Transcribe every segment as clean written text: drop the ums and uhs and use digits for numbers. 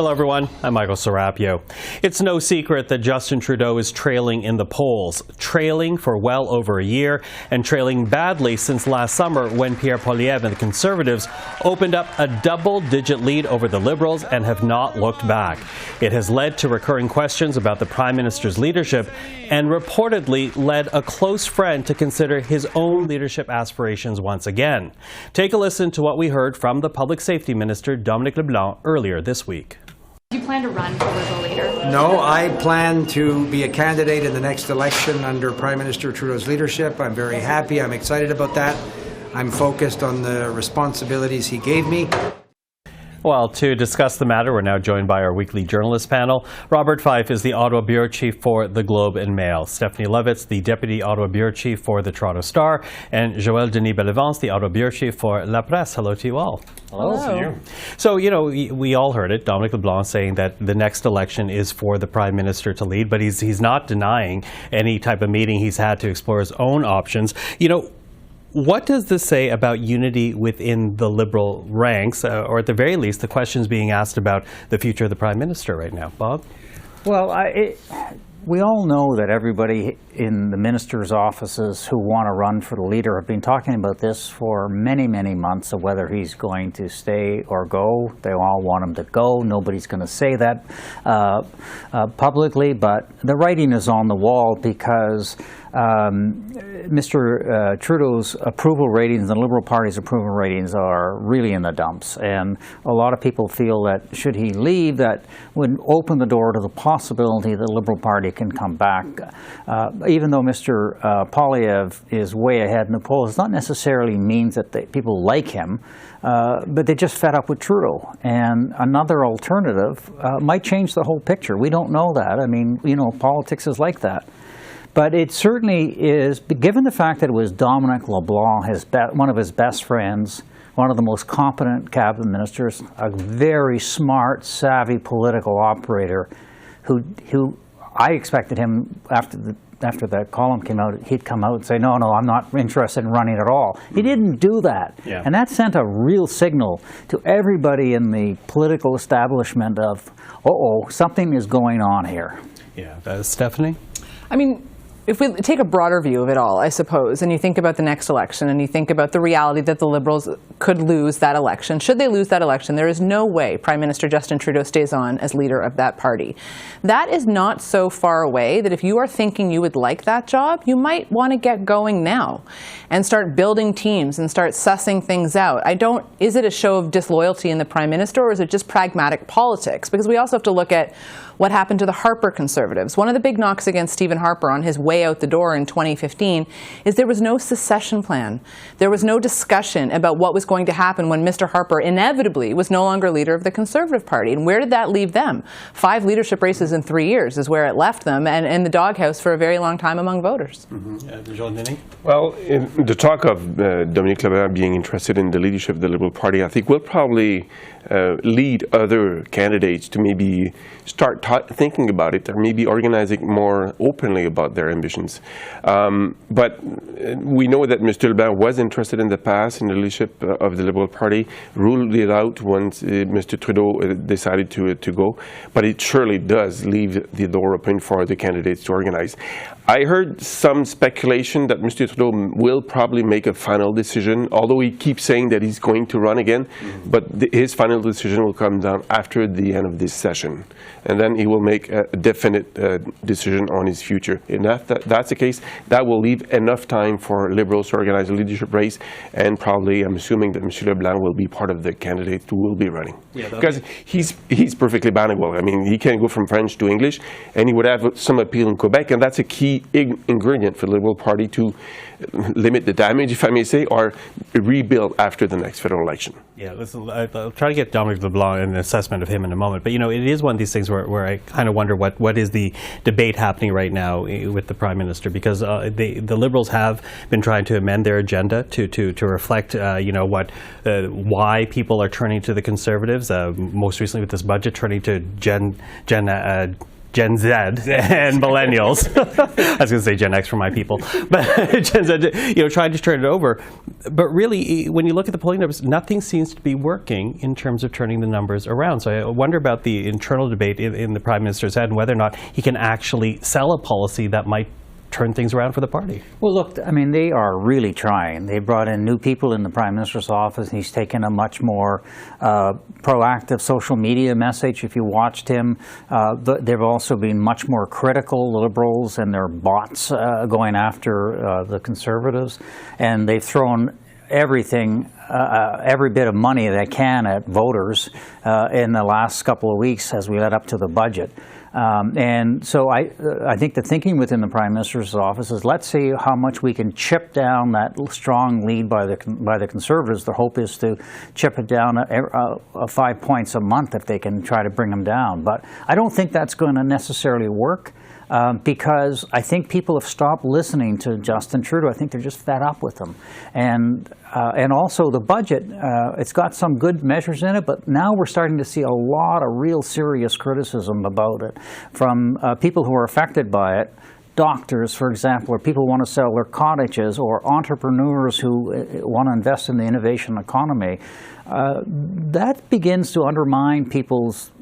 Hello everyone, I'm Michael Serapio. It's no secret that Justin Trudeau is trailing in the polls, trailing for well over a year and trailing badly since last summer when Pierre Poilievre and the Conservatives opened up a double-digit lead over the Liberals and have not looked back. It has led to recurring questions about the Prime Minister's leadership and reportedly led a close friend to consider his own leadership aspirations once again. Take a listen to what we heard from the Public Safety Minister Dominic LeBlanc earlier this week. Do you plan to run for Liberal leader? No, I plan to be a candidate in the next election under Prime Minister Trudeau's leadership. I'm very happy. I'm excited about that. I'm focused on the responsibilities he gave me. Well, to discuss the matter, we're now joined by our weekly journalist panel. Robert Fife is the Ottawa Bureau Chief for The Globe and Mail. Stephanie Levitz, the Deputy Ottawa Bureau Chief for The Toronto Star. And Joël-Denis Bellavance, the Ottawa Bureau Chief for La Presse. Hello to you all. Hello. Hello. To you. So, you know, we all heard it, Dominic LeBlanc saying that the next election is for the Prime Minister to lead, but he's not denying any type of meeting he's had to explore his own options. You know, what does this say about unity within the Liberal ranks, or at the very least, the questions being asked about the future of the Prime Minister right now? Bob? Well, we all know that everybody in the ministers' offices who want to run for the leader have been talking about this for many, many months of whether he's going to stay or go. They all want him to go. Nobody's going to say that publicly, but the writing is on the wall because Mr. Trudeau's approval ratings, the Liberal Party's approval ratings are really in the dumps. And a lot of people feel that should he leave, that would open the door to the possibility that the Liberal Party can come back. Even though Mr. Poilievre is way ahead in the polls, it not necessarily means that people like him, but they're just fed up with Trudeau. And another alternative might change the whole picture. We don't know that. I mean, you know, politics is like that. But it certainly is, given the fact that it was Dominic LeBlanc, one of his best friends, one of the most competent cabinet ministers, a very smart, savvy political operator, who I expected him after the column came out, he'd come out and say, no, I'm not interested in running at all. He didn't do that. Yeah. And that sent a real signal to everybody in the political establishment of, something is going on here. Yeah. Stephanie? I mean, if we take a broader view of it all, I suppose, and you think about the next election and you think about the reality that the Liberals could lose that election, should they lose that election, there is no way Prime Minister Justin Trudeau stays on as leader of that party. That is not so far away that if you are thinking you would like that job, you might want to get going now and start building teams and start sussing things out. Is it a show of disloyalty in the Prime Minister, or is it just pragmatic politics? Because we also have to look at what happened to the Harper Conservatives. One of the big knocks against Stephen Harper on his way out the door in 2015 is there was no secession plan. There was no discussion about what was going to happen when Mr. Harper inevitably was no longer leader of the Conservative Party. And where did that leave them? 5 leadership races in 3 years is where it left them, and in the doghouse for a very long time among voters. Joël-Denis? Well, the talk of Dominic LeBlanc being interested in the leadership of the Liberal Party, I think will probably lead other candidates to maybe start thinking about it, or maybe organizing more openly about their ambitions. But we know that Mr. LeBlanc was interested in the past in the leadership of the Liberal Party, ruled it out once Mr. Trudeau decided to go. But it surely does leave the door open for the candidates to organize. I heard some speculation that Mr. Trudeau will probably make a final decision, although he keeps saying that he's going to run again, but his final decision will come down after the end of this session. And then he will make a definite decision on his future. And if that's the case, that will leave enough time for Liberals to organize a leadership race, and probably, I'm assuming that Mr. LeBlanc will be part of the candidates who will be running. Yeah, because he's perfectly bilingual. I mean, he can go from French to English, and he would have some appeal in Quebec, and that's a key ingredient for the Liberal Party to limit the damage, if I may say, or rebuild after the next federal election. Yeah, listen, I'll try to get Dominic LeBlanc and an assessment of him in a moment. But, you know, it is one of these things where I kind of wonder what is the debate happening right now with the Prime Minister, because the Liberals have been trying to amend their agenda to reflect, why people are turning to the Conservatives, most recently with this budget, turning to Gen Z and millennials. I was going to say Gen X for my people, but Gen Z, tried to turn it over. But really, when you look at the polling numbers, nothing seems to be working in terms of turning the numbers around. So I wonder about the internal debate in the Prime Minister's head and whether or not he can actually sell a policy that might turn things around for the party. Well, look, I mean, they are really trying. They brought in new people in the Prime Minister's office. He's taken a much more proactive social media message. If you watched him, they've also been much more critical, the Liberals and their bots going after the Conservatives. And they've thrown everything, every bit of money they can at voters in the last couple of weeks as we led up to the budget. And so I think the thinking within the Prime Minister's office is, let's see how much we can chip down that strong lead by the Conservatives. The hope is to chip it down 5 points a month if they can try to bring them down. But I don't think that's going to necessarily work. Because I think people have stopped listening to Justin Trudeau. I think they're just fed up with him. And also the budget, it's got some good measures in it, but now we're starting to see a lot of real serious criticism about it from people who are affected by it. Doctors, for example, or people who want to sell their cottages, or entrepreneurs who want to invest in the innovation economy. That begins to undermine people's,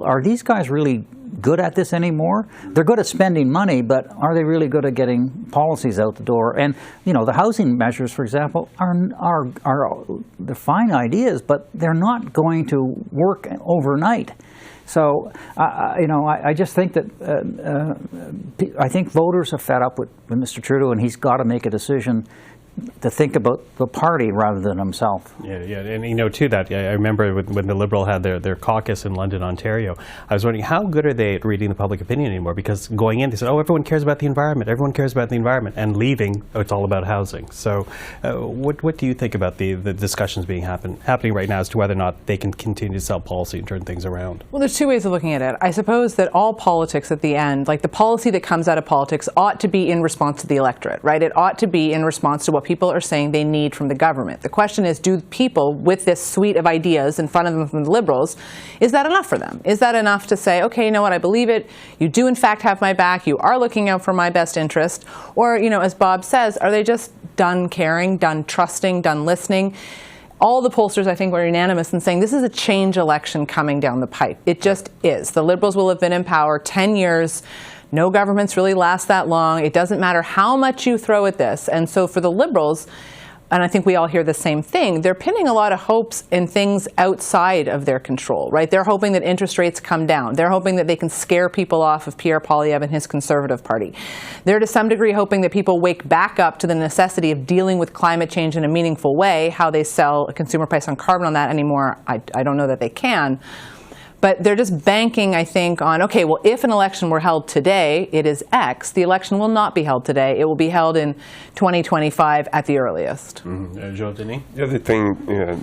are these guys really good at this anymore? They're good at spending money, but are they really good at getting policies out the door? And the housing measures, for example, are they're fine ideas, but they're not going to work overnight. So, I just think that I think voters are fed up with Mr. Trudeau, and he's got to make a decision to think about the party rather than himself. Yeah, and too, that I remember when the Liberal had their caucus in London, Ontario, I was wondering how good are they at reading the public opinion anymore? Because going in, they said, everyone cares about the environment, and leaving, it's all about housing. So what do you think about the discussions happening right now as to whether or not they can continue to sell policy and turn things around? Well, there's two ways of looking at it. I suppose that all politics at the end, like the policy that comes out of politics, ought to be in response to the electorate, right? It ought to be in response to what people are saying they need from the government. The question is, do people with this suite of ideas in front of them from the Liberals, is that enough for them? Is that enough to say, okay, you know what, I believe it, you do in fact have my back, you are looking out for my best interest? Or, as Bob says, are they just done caring, done trusting, done listening? All the pollsters, I think, were unanimous in saying this is a change election coming down the pipe. It just is. The Liberals will have been in power 10 years. No governments really last that long. It doesn't matter how much you throw at this. And so for the Liberals, and I think we all hear the same thing, they're pinning a lot of hopes in things outside of their control, right? They're hoping that interest rates come down. They're hoping that they can scare people off of Pierre Poilievre and his Conservative Party. They're to some degree hoping that people wake back up to the necessity of dealing with climate change in a meaningful way. How they sell a consumer price on carbon on that anymore, I don't know that they can. But they're just banking, I think, on, okay, well, if an election were held today, it is X. The election will not be held today. It will be held in 2025 at the earliest. Joël-Denis? The other thing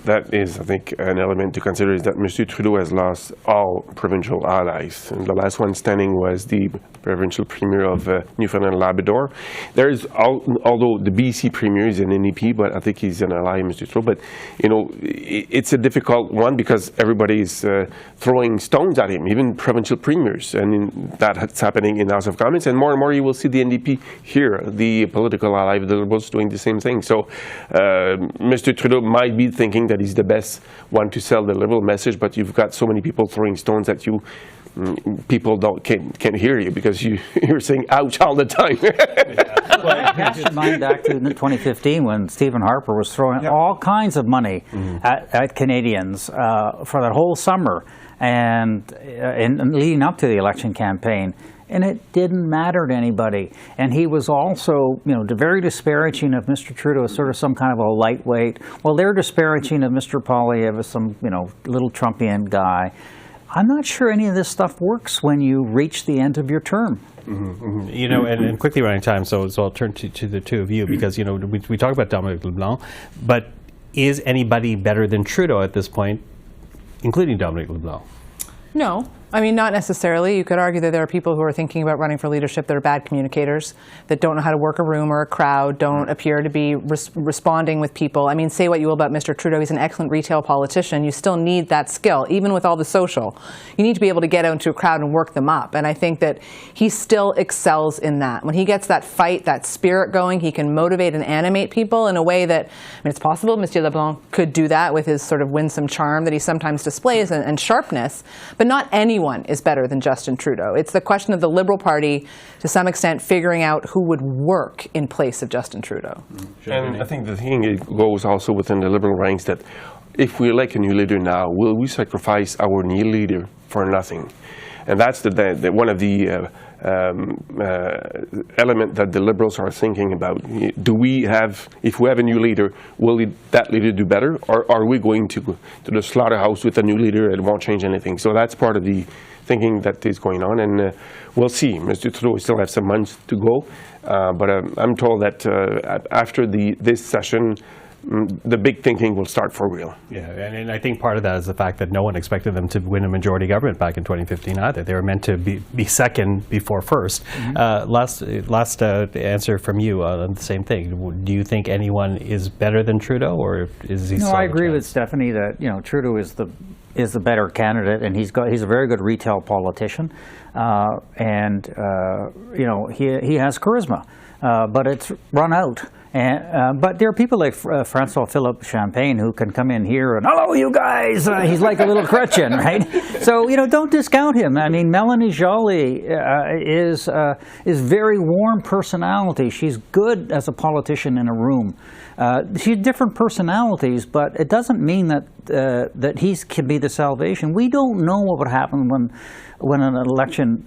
that is, I think, an element to consider is that Mr. Trudeau has lost all provincial allies. And the last one standing was the provincial premier of Newfoundland and Labrador. There's, although the BC premier is an NDP, but I think he's an ally, Mr. Trudeau. But, it's a difficult one because everybody's throwing stones at him, even provincial premiers, and that's happening in the House of Commons, and more you will see the NDP here, the political ally of the Liberals, doing the same thing. So Mr. Trudeau might be thinking that he's the best one to sell the Liberal message, but you've got so many people throwing stones at you, people can't hear you because you're saying ouch all the time. Well, cast your mind back to 2015 when Stephen Harper was throwing all kinds of money at Canadians for that whole summer and leading up to the election campaign. And it didn't matter to anybody. And he was also, very disparaging of Mr. Trudeau as sort of some kind of a lightweight. Well, they're disparaging of Mr. Poilievre as some, little Trumpian guy. I'm not sure any of this stuff works when you reach the end of your term. And quickly running time, so I'll turn to the two of you because, we talk about Dominic LeBlanc, but is anybody better than Trudeau at this point, including Dominic LeBlanc? No. I mean, not necessarily. You could argue that there are people who are thinking about running for leadership that are bad communicators, that don't know how to work a room or a crowd, don't appear to be responding with people. I mean, say what you will about Mr. Trudeau, he's an excellent retail politician. You still need that skill, even with all the social. You need to be able to get out into a crowd and work them up. And I think that he still excels in that. When he gets that fight, that spirit going, he can motivate and animate people in a way that, I mean, it's possible Monsieur LeBlanc could do that with his sort of winsome charm that he sometimes displays and sharpness, but not anyone is better than Justin Trudeau. It's the question of the Liberal Party, to some extent, figuring out who would work in place of Justin Trudeau. And I think the thing goes also within the Liberal ranks that if we elect a new leader now, will we sacrifice our new leader for nothing? And that's one of the element that the Liberals are thinking about. Do we have, if we have a new leader, will that leader do better, or are we going to the slaughterhouse with a new leader and it won't change anything? So that's part of the thinking that is going on, and we'll see. Mr. Trudeau still has some months to go, but I'm told that after this session, the big thinking will start for real. Yeah, and I think part of that is the fact that no one expected them to win a majority government back in 2015 either. They were meant to be second before first. Last answer from you on the same thing. Do you think anyone is better than Trudeau, or is he? No, I agree with Stephanie that Trudeau is the better candidate, and he's a very good retail politician, and he has charisma, but it's run out. But there are people like Francois-Philippe Champagne who can come in here and, hello, you guys! He's like a little Chrétien, right? So, don't discount him. I mean, Mélanie Joly is very warm personality. She's good as a politician in a room. She has different personalities, but it doesn't mean that he can be the salvation. We don't know what would happen when an election,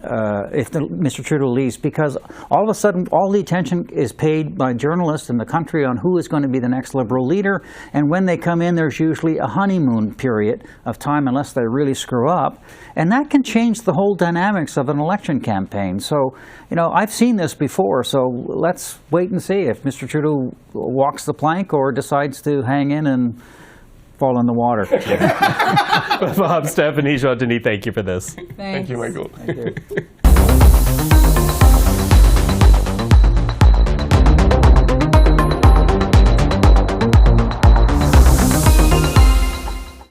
if Mr. Trudeau leaves, because all of a sudden all the attention is paid by journalists in the country on who is going to be the next Liberal leader, and when they come in, there's usually a honeymoon period of time unless they really screw up, and that can change the whole dynamics of an election campaign. So, I've seen this before, so let's wait and see if Mr. Trudeau walks the plank or decides to hang in and fall in the water. Bob, Stephanie, Joël-Denis, thank you for this. Thanks. Thank you, Michael. Thank you.